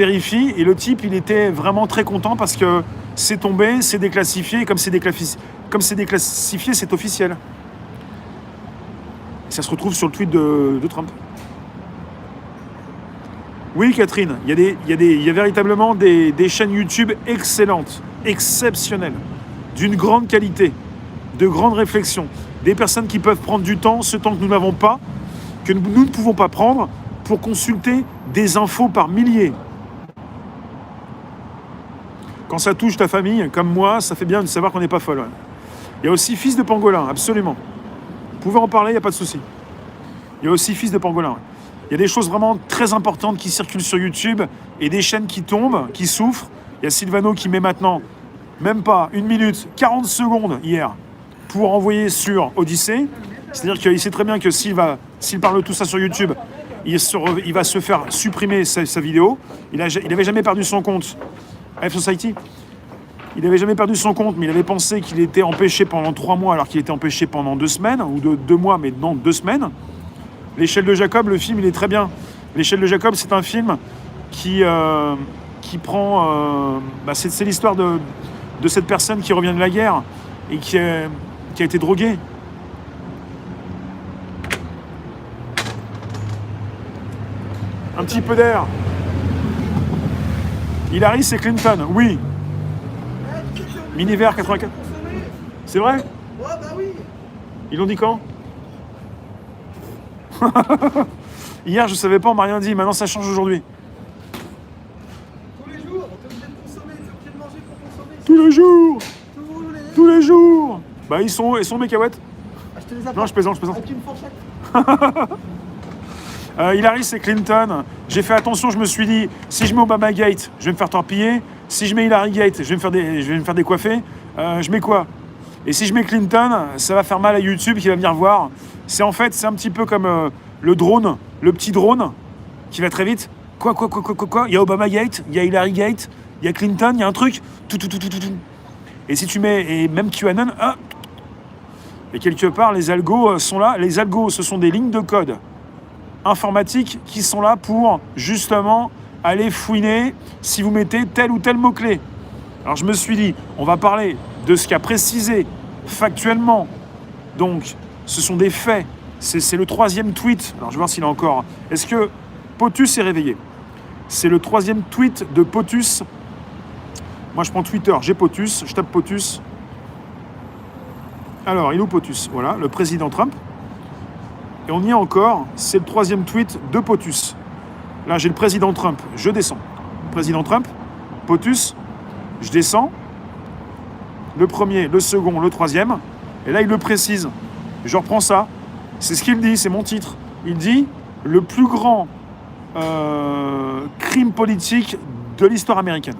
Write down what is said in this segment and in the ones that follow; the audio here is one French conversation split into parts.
vérifie, et le type, il était vraiment très content parce que c'est tombé, c'est déclassifié, et comme c'est déclassifié, c'est officiel. Et ça se retrouve sur le tweet de Trump. Oui, Catherine, il y a véritablement des chaînes YouTube excellentes, exceptionnelles, d'une grande qualité, de grandes réflexions, des personnes qui peuvent prendre du temps, ce temps que nous n'avons pas, que nous ne pouvons pas prendre, pour consulter des infos par milliers. Quand ça touche ta famille, comme moi, ça fait bien de savoir qu'on n'est pas folle. Ouais. Il y a aussi Fils de Pangolin, absolument. Vous pouvez en parler, il n'y a pas de souci. Il y a aussi Fils de Pangolin. Ouais. Il y a des choses vraiment très importantes qui circulent sur YouTube et des chaînes qui tombent, qui souffrent. Il y a Sylvano qui met maintenant, même pas 1 minute, 40 secondes hier, pour envoyer sur Odyssée. C'est-à-dire qu'il sait très bien que s'il parle de tout ça sur YouTube, il va se faire supprimer sa vidéo. Il n'avait jamais perdu son compte. F-Society. Il n'avait jamais perdu son compte, mais il avait pensé qu'il était empêché pendant 3 mois, alors qu'il était empêché pendant 2 semaines, ou 2 mois, mais non, 2 semaines. L'échelle de Jacob, le film, il est très bien. L'échelle de Jacob, c'est un film qui prend... c'est l'histoire de cette personne qui revient de la guerre et qui a été droguée. Un petit peu d'air. Hillary, c'est Clinton, oui. Miniver 84. C'est vrai ? Ouais, bah oui. Ils l'ont dit quand ? Hier, je savais pas, on m'a rien dit. Maintenant, ça change aujourd'hui. Tous les jours, t'es obligé de consommer, t'es obligé de manger pour consommer. Tous les jours. Tous les jours. Bah, ils sont mes cacahuètes. Ah, je te les apporte. Non, je plaisante. Avec une fourchette. Hillary, c'est Clinton. J'ai fait attention, je me suis dit, si je mets Obama Gate, je vais me faire torpiller. Si je mets Hillary Gate, je vais me faire décoiffer. Je mets quoi ? Et si je mets Clinton, ça va faire mal à YouTube qui va venir voir. C'est un petit peu comme le drone, le petit drone qui va très vite. Quoi ? Il y a Obama Gate, il y a Hillary Gate, il y a Clinton, il y a un truc. Tout. Et si tu mets, et même QAnon, et quelque part, les algos sont là. Les algos, ce sont des lignes de code informatiques qui sont là pour justement aller fouiner si vous mettez tel ou tel mot-clé. Alors je me suis dit, on va parler de ce qu'a précisé factuellement. Donc, ce sont des faits. C'est le 3e tweet. Alors je vais voir s'il a encore... Est-ce que POTUS est réveillé ? C'est le 3e tweet de POTUS. Moi je prends Twitter, j'ai POTUS, je tape POTUS. Alors, il est où POTUS ? Voilà, le président Trump. Et on y est encore, c'est le 3e tweet de POTUS. Là, j'ai le président Trump, je descends. Président Trump, POTUS, je descends. Le premier, le second, le 3e. Et là, il le précise. Je reprends ça. C'est ce qu'il dit, c'est mon titre. Il dit le plus grand crime politique de l'histoire américaine.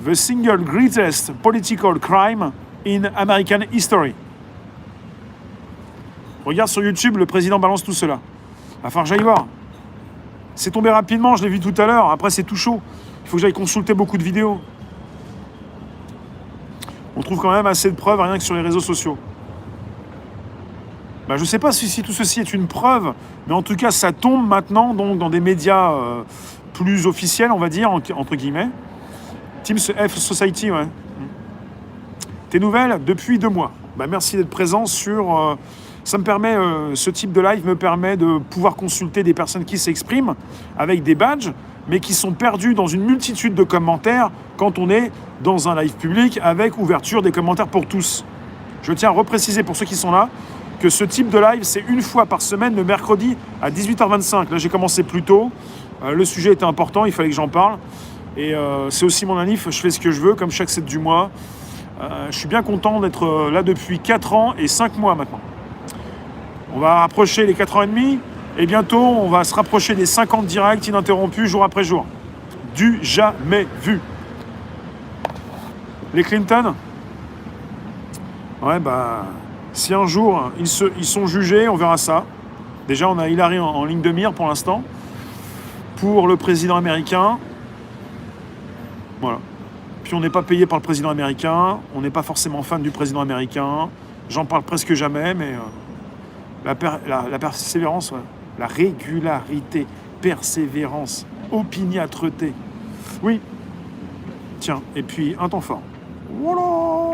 The single greatest political crime in American history. Regarde sur YouTube, le président balance tout cela. Il va falloir que j'aille voir. C'est tombé rapidement, je l'ai vu tout à l'heure. Après, c'est tout chaud. Il faut que j'aille consulter beaucoup de vidéos. On trouve quand même assez de preuves rien que sur les réseaux sociaux. Je ne sais pas si tout ceci est une preuve, mais en tout cas, ça tombe maintenant donc, dans des médias plus officiels, on va dire, entre guillemets. Team F Society, ouais. Tes nouvelles depuis 2 mois. Merci d'être présent sur... ça me permet, ce type de live me permet de pouvoir consulter des personnes qui s'expriment avec des badges, mais qui sont perdus dans une multitude de commentaires quand on est dans un live public avec ouverture des commentaires pour tous. Je tiens à repréciser pour ceux qui sont là que ce type de live, c'est 1 fois par semaine, le mercredi à 18h25. Là, j'ai commencé plus tôt. Le sujet était important, il fallait que j'en parle. Et c'est aussi mon anniv, je fais ce que je veux, comme chaque 7 du mois. Je suis bien content d'être là depuis 4 ans et 5 mois maintenant. On va approcher les 4 ans et demi, et bientôt, on va se rapprocher des 50 directs ininterrompus, jour après jour. Du jamais vu. Les Clinton ? Ouais, si un jour, ils sont jugés, on verra ça. Déjà, on a Hillary en ligne de mire pour l'instant. Pour le président américain. Voilà. Puis on n'est pas payé par le président américain. On n'est pas forcément fan du président américain. J'en parle presque jamais, mais la persévérance, ouais. La régularité, persévérance. Opiniâtreté. Oui. Tiens, et puis un temps fort. Voilà.